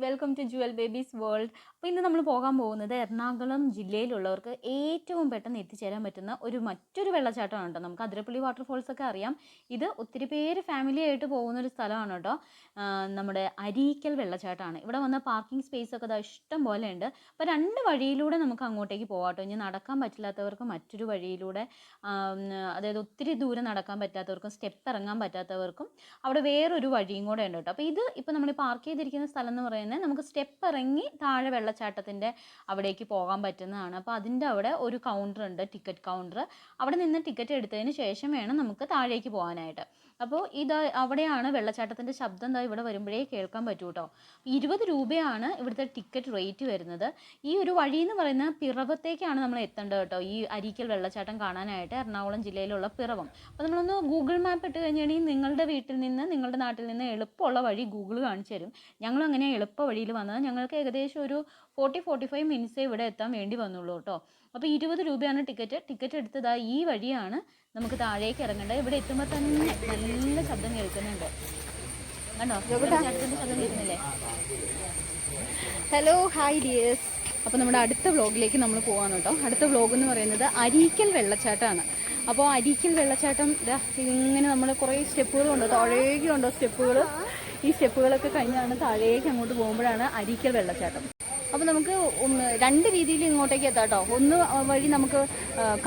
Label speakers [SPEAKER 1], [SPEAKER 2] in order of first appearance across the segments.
[SPEAKER 1] Welcome to jewel babies world. അപ്പോൾ ഇന്ന് നമ്മൾ പോകാൻ പോകുന്നത് എറണാകുളം ജില്ലയിലുള്ളവർക്ക് ഏറ്റവും പെട്ടെന്ന് എത്തിച്ചേരാൻ പറ്റുന്ന മറ്റൊരു വെള്ളച്ചാട്ടമാണ് കേട്ടോ. നമുക്ക് അതിരപ്പള്ളി വാട്ടർഫോൾസ് ഒക്കെ അറിയാം. ഇത് ഒത്തിരി പേര് ഫാമിലി ആയിട്ട് പോകുന്നൊരു സ്ഥലമാണ് കേട്ടോ. നമ്മുടെ അരീക്കൽ വെള്ളച്ചാട്ടമാണ്. ഇവിടെ വന്ന പാർക്കിംഗ് സ്പേസ് ഒക്കെ ഇഷ്ടം പോലെ ഉണ്ട്. അപ്പോൾ രണ്ട് വഴിയിലൂടെ നമുക്ക് അങ്ങോട്ടേക്ക് പോകാം കേട്ടോ. ഇനി നടക്കാൻ പറ്റില്ലാത്തവർക്ക് മറ്റൊരു വഴിയിലൂടെ, അതായത് ഒത്തിരി ദൂരം നടക്കാൻ പറ്റാത്തവർക്കും സ്റ്റെപ്പ് ഇറങ്ങാൻ പറ്റാത്തവർക്കും അവിടെ വേറൊരു വഴിയും കൂടെ ഉണ്ട് കേട്ടോ. അപ്പോൾ ഇപ്പോൾ നമ്മൾ പാർക്ക് ചെയ്തിരിക്കുന്ന സ്ഥലം എന്ന് പറയുന്നത് നമുക്ക് സ്റ്റെപ്പ് ഇറങ്ങി താഴെ വെള്ളച്ചാട്ടത്തിൻ്റെ അവിടേക്ക് പോകാൻ പറ്റുന്നതാണ്. അപ്പോൾ അതിൻ്റെ അവിടെ ഒരു കൗണ്ടർ ഉണ്ട്, ടിക്കറ്റ് കൗണ്ടർ. അവിടെ നിന്ന് ടിക്കറ്റ് എടുത്തതിന് ശേഷം വേണം നമുക്ക് താഴേക്ക് പോകാനായിട്ട്. അപ്പോൾ അവിടെയാണ് വെള്ളച്ചാട്ടത്തിൻ്റെ ശബ്ദം ഇവിടെ വരുമ്പോഴേ കേൾക്കാൻ പറ്റൂ കേട്ടോ. 20 രൂപയാണ് ഇവിടുത്തെ ടിക്കറ്റ് റേറ്റ് വരുന്നത്. ഈ ഒരു വഴി എന്ന് പറയുന്നത് പിറവത്തേക്കാണ് നമ്മൾ എത്തേണ്ടത് കേട്ടോ. ഈ അരീക്കൽ വെള്ളച്ചാട്ടം കാണാനായിട്ട് എറണാകുളം ജില്ലയിലുള്ള പിറവം. അപ്പോൾ നമ്മളൊന്ന് ഗൂഗിൾ മാപ്പ് ഇട്ട് കഴിഞ്ഞിട്ടുണ്ടെങ്കിൽ നിങ്ങളുടെ വീട്ടിൽ നിന്ന്, നിങ്ങളുടെ നാട്ടിൽ നിന്ന് എളുപ്പമുള്ള വഴി ഗൂഗിൾ കാണിച്ചു തരും. ഞങ്ങളും അങ്ങനെ എളുപ്പ വഴിയിൽ വന്നത്. ഞങ്ങൾക്ക് ഏകദേശം ഒരു 40-45 മിനിറ്റ്സേ ഇവിടെ എത്താൻ വേണ്ടി വന്നുള്ളൂ കേട്ടോ. അപ്പോൾ 20 രൂപയാണ് ടിക്കറ്റ് എടുത്തത്. ഈ വഴിയാണ് നമുക്ക് താഴേക്ക് ഇറങ്ങേണ്ടത്. ഇവിടെ എത്തുമ്പോൾ തന്നെ നല്ല ശബ്ദം കേൾക്കുന്നുണ്ട്. കണ്ടോ, വെള്ളച്ചാട്ടത്തിൻ്റെ ശബ്ദം കേൾക്കുന്നില്ലേ? Hello, hi dears. അപ്പോൾ നമ്മുടെ അടുത്ത വ്ളോഗിലേക്ക് നമ്മൾ പോകാൻ കേട്ടോ. അടുത്ത വ്ളോഗ് എന്ന് പറയുന്നത് അരീക്കൽ വെള്ളച്ചാട്ടമാണ്. അപ്പോൾ അരീക്കൽ വെള്ളച്ചാട്ടം ഇങ്ങനെ നമ്മൾ കുറേ സ്റ്റെപ്പുകളുണ്ട്, താഴേക്കുണ്ടോ സ്റ്റെപ്പുകൾ. ഈ സ്റ്റെപ്പുകളൊക്കെ കഴിഞ്ഞാണ് താഴേക്ക് അങ്ങോട്ട് പോകുമ്പോഴാണ് അരീക്കൽ വെള്ളച്ചാട്ടം. അപ്പോൾ നമുക്ക് രണ്ട് രീതിയിൽ ഇങ്ങോട്ടേക്ക് എത്താം കേട്ടോ. ഒന്ന് വഴി നമുക്ക്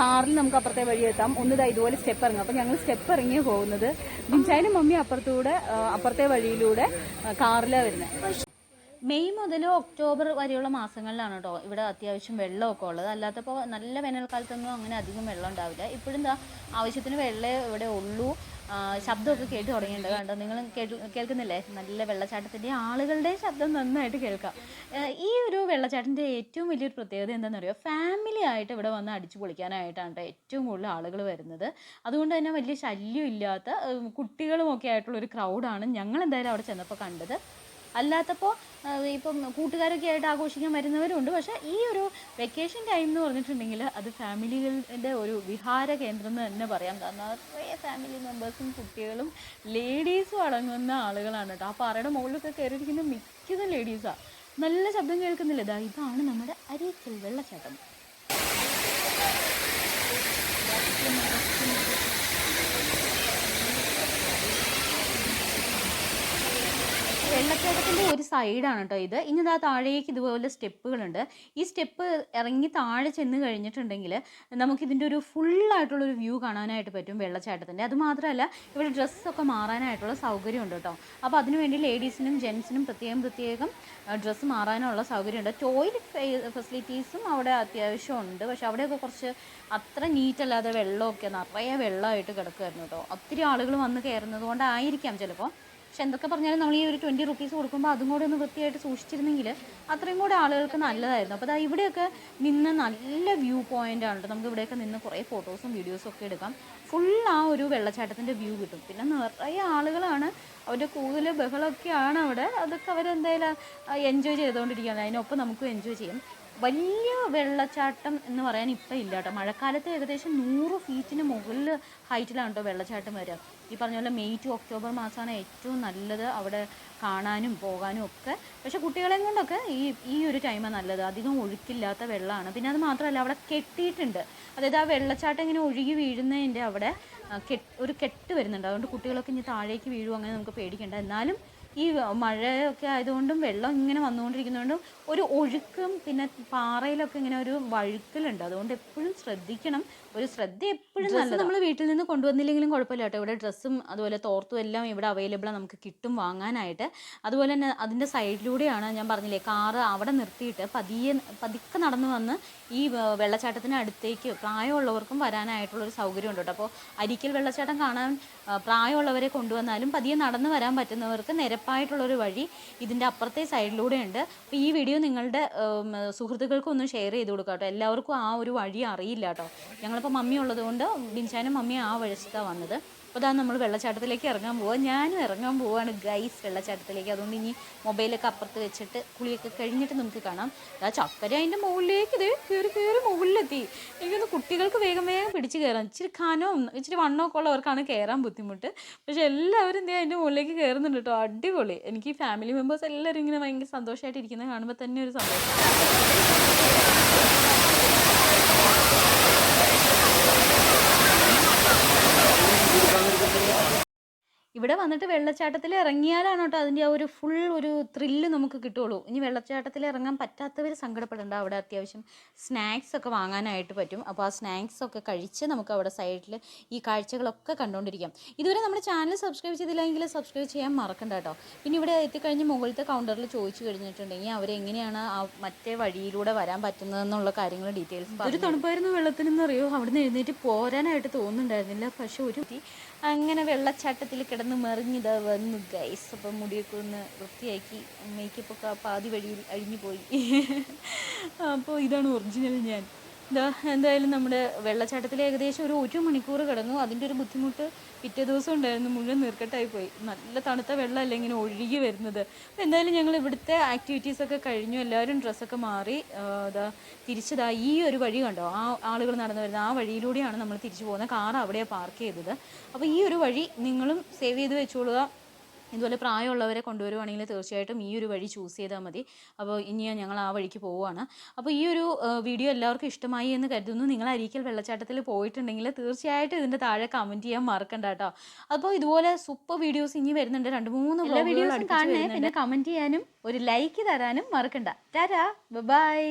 [SPEAKER 1] കാറിൽ നമുക്ക് അപ്പുറത്തെ വഴി എത്താം, ഒന്ന് ഇതുപോലെ സ്റ്റെപ്പ് ഇറങ്ങാം. അപ്പോൾ ഞങ്ങൾ സ്റ്റെപ്പ് ഇറങ്ങിയാണ് പോകുന്നത്. ബിൻചാനും മമ്മി അപ്പുറത്തെ വഴിയിലൂടെ കാറിലാണ് വരുന്നത്. മെയ് മുതൽ ഒക്ടോബർ വരെയുള്ള മാസങ്ങളിലാണ് കേട്ടോ ഇവിടെ അത്യാവശ്യം വെള്ളമൊക്കെ ഉള്ളത്. അല്ലാത്തപ്പോൾ നല്ല വേനൽക്കാലത്തൊന്നും അങ്ങനെ അധികം വെള്ളം ഉണ്ടാവില്ല. ഇപ്പോഴും ആവശ്യത്തിന് വെള്ളമേ ഇവിടെ ഉള്ളൂ. ശബ്ദമൊക്കെ കേട്ട് തുടങ്ങിയിട്ടുണ്ട്. കണ്ടോ, നിങ്ങൾ കേൾക്കുന്നില്ലേ? നല്ല വെള്ളച്ചാട്ടത്തിൻ്റെ ആളുകളുടെ ശബ്ദം നന്നായിട്ട് കേൾക്കാം. ഈ ഒരു വെള്ളച്ചാട്ടത്തിൻ്റെ ഏറ്റവും വലിയൊരു പ്രത്യേകത എന്താണെന്ന് അറിയോ? ഫാമിലി ആയിട്ട് ഇവിടെ വന്ന് അടിച്ചു പൊളിക്കാനായിട്ടാണ് കേട്ടോ ഏറ്റവും കൂടുതൽ ആളുകൾ വരുന്നത്. അതുകൊണ്ട് തന്നെ വലിയ ശല്യം ഇല്ലാത്ത കുട്ടികളുമൊക്കെ ആയിട്ടുള്ളൊരു ക്രൗഡാണ് ഞങ്ങൾ എന്തായാലും അവിടെ ചെന്നപ്പോൾ കണ്ടത്. അല്ലാത്തപ്പോൾ ഇപ്പം കൂട്ടുകാരൊക്കെ ആയിട്ട് ആഘോഷിക്കാൻ വരുന്നവരുണ്ട്. പക്ഷേ ഈ ഒരു വെക്കേഷൻ ടൈം എന്ന് പറഞ്ഞിട്ടുണ്ടെങ്കിൽ അത് ഫാമിലികളുടെ ഒരു വിഹാര കേന്ദ്രം എന്ന് തന്നെ പറയാം. കാരണം കുറേ ഫാമിലി മെമ്പേഴ്സും കുട്ടികളും ലേഡീസും അടങ്ങുന്ന ആളുകളാണ് കേട്ടോ. ആ പാറയുടെ മുകളിലൊക്കെ കയറിയിരിക്കുന്ന മിക്കതും ലേഡീസാണ്. നല്ല ശബ്ദം കേൾക്കുന്നില്ല. ഇതാണ് നമ്മുടെ അരീക്കൽ വെള്ളച്ചാട്ടം. വെള്ളച്ചാട്ടത്തിൻ്റെ ഒരു സൈഡാണ് കേട്ടോ ഇത്. ഇനി താഴേക്ക് ഇതുപോലെ സ്റ്റെപ്പുകളുണ്ട്. ഈ സ്റ്റെപ്പ് ഇറങ്ങി താഴെ ചെന്ന് കഴിഞ്ഞിട്ടുണ്ടെങ്കിൽ നമുക്കിതിൻ്റെ ഒരു ഫുള്ളായിട്ടുള്ളൊരു വ്യൂ കാണാനായിട്ട് പറ്റും വെള്ളച്ചാട്ടത്തിൻ്റെ. അതുമാത്രമല്ല ഇവിടെ ഡ്രസ്സൊക്കെ മാറാനായിട്ടുള്ള സൗകര്യമുണ്ട് കേട്ടോ. അപ്പോൾ അതിനുവേണ്ടി ലേഡീസിനും ജെൻസിനും പ്രത്യേകം ഡ്രസ്സ് മാറാനുള്ള സൗകര്യമുണ്ട്. ടോയ്ലറ്റ് ഫെസിലിറ്റീസും അവിടെ അത്യാവശ്യം ഉണ്ട്. പക്ഷെ അവിടെയൊക്കെ കുറച്ച് അത്ര നീറ്റല്ലാതെ വെള്ളമൊക്കെ നിറയെ വെള്ളമായിട്ട് കിടക്കുമായിരുന്നു കേട്ടോ. ഒത്തിരി ആളുകൾ വന്ന് കയറുന്നത് കൊണ്ടായിരിക്കാം ചിലപ്പോൾ. പക്ഷെ എന്തൊക്കെ പറഞ്ഞാലും നമ്മൾ ഈ ഒരു 20 റുപ്പീസ് കൊടുക്കുമ്പോൾ അതും കൂടെ ഒന്ന് വൃത്തിയായിട്ട് സൂക്ഷിച്ചിരുന്നെങ്കിൽ അത്രയും കൂടെ ആളുകൾക്ക് നല്ലതായിരുന്നു. അപ്പോൾ ഇവിടെയൊക്കെ നിന്ന് നല്ല വ്യൂ പോയിൻ്റ് ആണ് കേട്ടോ. നമുക്ക് ഇവിടെയൊക്കെ നിന്ന് കുറേ ഫോട്ടോസും വീഡിയോസും ഒക്കെ എടുക്കാം. ഫുൾ ആ ഒരു വെള്ളച്ചാട്ടത്തിൻ്റെ വ്യൂ കിട്ടും. പിന്നെ നിറയെ ആളുകളാണ്, അവരുടെ കൂടുതൽ ബഹളമൊക്കെയാണ് അവിടെ. അതൊക്കെ അവരെന്തായാലും എൻജോയ് ചെയ്തുകൊണ്ടിരിക്കുകയാണ്. അതിനൊപ്പം നമുക്കും എൻജോയ് ചെയ്യും. വലിയ വെള്ളച്ചാട്ടം എന്ന് പറയാൻ ഇപ്പം ഇല്ല കേട്ടോ. മഴക്കാലത്ത് ഏകദേശം 100 ഫീറ്റിന് മുകളിൽ ഹൈറ്റിലാണ് കേട്ടോ വെള്ളച്ചാട്ടം വരിക. ഈ പറഞ്ഞ പോലെ മെയ് ടു ഒക്ടോബർ മാസമാണ് ഏറ്റവും നല്ലത് അവിടെ കാണാനും പോകാനും ഒക്കെ. പക്ഷേ കുട്ടികളെയും കൊണ്ടൊക്കെ ഈ ഒരു ടൈമാണ് നല്ലത്. അധികം ഒഴുക്കില്ലാത്ത വെള്ളമാണ്. പിന്നെ അത് മാത്രമല്ല അവിടെ കെട്ടിയിട്ടുണ്ട്. അതായത് ആ വെള്ളച്ചാട്ടം ഇങ്ങനെ ഒഴുകി വീഴുന്നതിൻ്റെ അവിടെ ഒരു കെട്ട് വരുന്നുണ്ട്. അതുകൊണ്ട് കുട്ടികളൊക്കെ ഇനി താഴേക്ക് വീഴും അങ്ങനെ നമുക്ക് പേടിക്കേണ്ട. എന്നാലും ഈ മഴയൊക്കെ ആയതുകൊണ്ടും വെള്ളം ഇങ്ങനെ വന്നുകൊണ്ടിരിക്കുന്നതുകൊണ്ടും ഒരു ഒഴുക്കും പിന്നെ പാറയിലൊക്കെ ഇങ്ങനെ ഒരു വഴുക്കലുണ്ട്. അതുകൊണ്ട് എപ്പോഴും ശ്രദ്ധിക്കണം. ഒരു ശ്രദ്ധ എപ്പോഴും നല്ലത്. നമ്മൾ വീട്ടിൽ നിന്ന് കൊണ്ടുവന്നില്ലെങ്കിലും കുഴപ്പമില്ല കേട്ടോ. ഇവിടെ ഡ്രസ്സും അതുപോലെ തോർത്തും എല്ലാം ഇവിടെ അവൈലബിളാണ്, നമുക്ക് കിട്ടും വാങ്ങാനായിട്ട്. അതുപോലെ തന്നെ അതിൻ്റെ സൈഡിലൂടെയാണ് ഞാൻ പറഞ്ഞില്ലേ കാറ് അവിടെ നിർത്തിയിട്ട് പതുക്കെ നടന്നു വന്ന് ഈ വെള്ളച്ചാട്ടത്തിന് അടുത്തേക്ക് പ്രായമുള്ളവർക്കും വരാനായിട്ടുള്ളൊരു സൗകര്യം ഉണ്ട് കേട്ടോ. അപ്പോൾ അരീക്കൽ വെള്ളച്ചാട്ടം കാണാൻ പ്രായമുള്ളവരെ കൊണ്ടുവന്നാലും പതിയെ നടന്നു വരാൻ പറ്റുന്നവർക്ക് നിരപ്പായിട്ടുള്ളൊരു വഴി ഇതിൻ്റെ അപ്പുറത്തെ സൈഡിലൂടെ ഉണ്ട്. അപ്പോൾ ഈ വീഡിയോ നിങ്ങളുടെ സുഹൃത്തുക്കൾക്കൊന്നും ഷെയർ ചെയ്ത് കൊടുക്കാം കേട്ടോ. എല്ലാവർക്കും ആ ഒരു വഴി അറിയില്ല കേട്ടോ. ഞങ്ങൾ അപ്പോൾ മമ്മി ഉള്ളതുകൊണ്ട് ബിൻചാനും മമ്മി ആ വശത്താണ് വന്നത്. അപ്പോൾ അതാണ് നമ്മൾ വെള്ളച്ചാട്ടത്തിലേക്ക് ഇറങ്ങാൻ പോവുക. ഞാനും ഇറങ്ങാൻ പോവുകയാണ് ഗൈസ് വെള്ളച്ചാട്ടത്തിലേക്ക്. അതുകൊണ്ട് ഇനി മൊബൈലൊക്കെ അപ്പുറത്ത് വെച്ചിട്ട് കുളിയൊക്കെ കഴിഞ്ഞിട്ട് നമുക്ക് കാണാം. ആ ചക്കര അതിൻ്റെ മുകളിലേക്ക് ഇത് കയറി മുകളിലെത്തി. എനിക്കൊന്ന് കുട്ടികൾക്ക് വേഗം വേഗം പിടിച്ച് കയറാം. ഇച്ചിരി കനവും ഇച്ചിരി വണ്ണമൊക്കെ ഉള്ളവർക്കാണ് കയറാൻ ബുദ്ധിമുട്ട്. പക്ഷേ എല്ലാവരും എന്തെങ്കിലും അതിൻ്റെ മുകളിലേക്ക് കയറുന്നുണ്ട് കേട്ടോ. അടിപൊളി. എനിക്ക് ഈ ഫാമിലി മെമ്പേഴ്സ് എല്ലാവരും ഇങ്ങനെ ഭയങ്കര സന്തോഷമായിട്ട് ഇരിക്കുന്നത് കാണുമ്പോൾ തന്നെ ഒരു സന്തോഷം. ഇവിടെ വന്നിട്ട് വെള്ളച്ചാട്ടത്തിൽ ഇറങ്ങിയാലാണ് കേട്ടോ അതിൻ്റെ ആ ഒരു ഫുൾ ഒരു ത്രില്ല് നമുക്ക് കിട്ടുള്ളൂ. ഇനി വെള്ളച്ചാട്ടത്തിൽ ഇറങ്ങാൻ പറ്റാത്തവർ സങ്കടപ്പെടേണ്ട. അവിടെ അത്യാവശ്യം സ്നാക്സ് ഒക്കെ വാങ്ങാനായിട്ട് പറ്റും. അപ്പോൾ ആ സ്നാക്സ് ഒക്കെ കഴിച്ച് നമുക്ക് അവിടെ സൈഡിൽ ഈ കാഴ്ചകളൊക്കെ കണ്ടുകൊണ്ടിരിക്കാം. ഇതുവരെ നമ്മുടെ ചാനൽ സബ്സ്ക്രൈബ് ചെയ്തില്ലെങ്കിൽ സബ്സ്ക്രൈബ് ചെയ്യാൻ മറക്കണ്ട കേട്ടോ. പിന്നെ ഇവിടെ എത്തിക്കഴിഞ്ഞ് മുകളിലത്തെ കൗണ്ടറിൽ ചോദിച്ചു കഴിഞ്ഞിട്ടുണ്ടെങ്കിൽ അവരെങ്ങനെയാണ് ആ മറ്റേ വഴിയിലൂടെ വരാൻ പറ്റുന്നതെന്നുള്ള കാര്യങ്ങൾ ഡീറ്റെയിൽസ്. ഒരു തണുപ്പായിരുന്നു വെള്ളത്തിനെന്ന് അറിയോ. അവിടുന്ന് എഴുന്നേറ്റ് പോരാനായിട്ട് തോന്നുന്നുണ്ടായിരുന്നില്ല. പക്ഷെ ഒരു അങ്ങനെ വെള്ളച്ചാട്ടത്തിൽ കിടന്ന് മെറിഞ്ഞിത് വന്നു ഗൈസ്. അപ്പം മുടിയൊക്കെ ഒന്ന് വൃത്തിയാക്കി മേക്കപ്പൊക്കെ പാതി വഴിയിൽ അഴിഞ്ഞു പോയി. അപ്പോൾ ഇതാണ് ഒറിജിനൽ ഞാൻ. എന്തായാലും നമ്മുടെ വെള്ളച്ചാട്ടത്തിൽ ഏകദേശം ഒരു മണിക്കൂർ കിടന്നു. അതിൻ്റെ ഒരു ബുദ്ധിമുട്ട് പിറ്റേ ദിവസം ഉണ്ടായിരുന്നു. മുഴുവൻ നീർക്കെട്ടായി പോയി. നല്ല തണുത്ത വെള്ളമല്ല ഇങ്ങനെ ഒഴുകി വരുന്നത്. അപ്പോൾ എന്തായാലും ഞങ്ങൾ ഇവിടുത്തെ ആക്ടിവിറ്റീസൊക്കെ കഴിഞ്ഞു. എല്ലാവരും ഡ്രസ്സൊക്കെ മാറി തിരിച്ചതാ ഈ ഒരു വഴി കണ്ടോ, ആ ആളുകൾ നടന്നു വരുന്നത് ആ വഴിയിലൂടെയാണ് നമ്മൾ തിരിച്ചു പോകുന്നത്. കാർ അവിടെയാണ് പാർക്ക് ചെയ്തത്. അപ്പോൾ ഈ ഒരു വഴി നിങ്ങളും സേവ് ചെയ്ത് വെച്ചോളുക. ഇതുപോലെ പ്രായമുള്ളവരെ കൊണ്ടുവരുവാണെങ്കിൽ തീർച്ചയായിട്ടും ഈ ഒരു വഴി ചൂസ് ചെയ്താൽ മതി. അപ്പോൾ ഇനി ഞങ്ങൾ ആ വഴിക്ക് പോവുകയാണ്. അപ്പോൾ ഈ ഒരു വീഡിയോ എല്ലാവർക്കും ഇഷ്ടമായി എന്ന് കരുതുന്നു. നിങ്ങൾ അരീക്കൽ വെള്ളച്ചാട്ടത്തിൽ പോയിട്ടുണ്ടെങ്കിൽ തീർച്ചയായിട്ടും ഇതിൻ്റെ താഴെ കമൻറ്റ് ചെയ്യാൻ മറക്കണ്ട കേട്ടോ. അപ്പോൾ ഇതുപോലെ സൂപ്പർ വീഡിയോസ് ഇനി വരുന്നുണ്ട്. 2-3 വീഡിയോസ് കാണണേ. പിന്നെ കമൻറ്റ് ചെയ്യാനും ഒരു ലൈക്ക് തരാനും മറക്കണ്ട. ടാറ്റാ, ബൈ.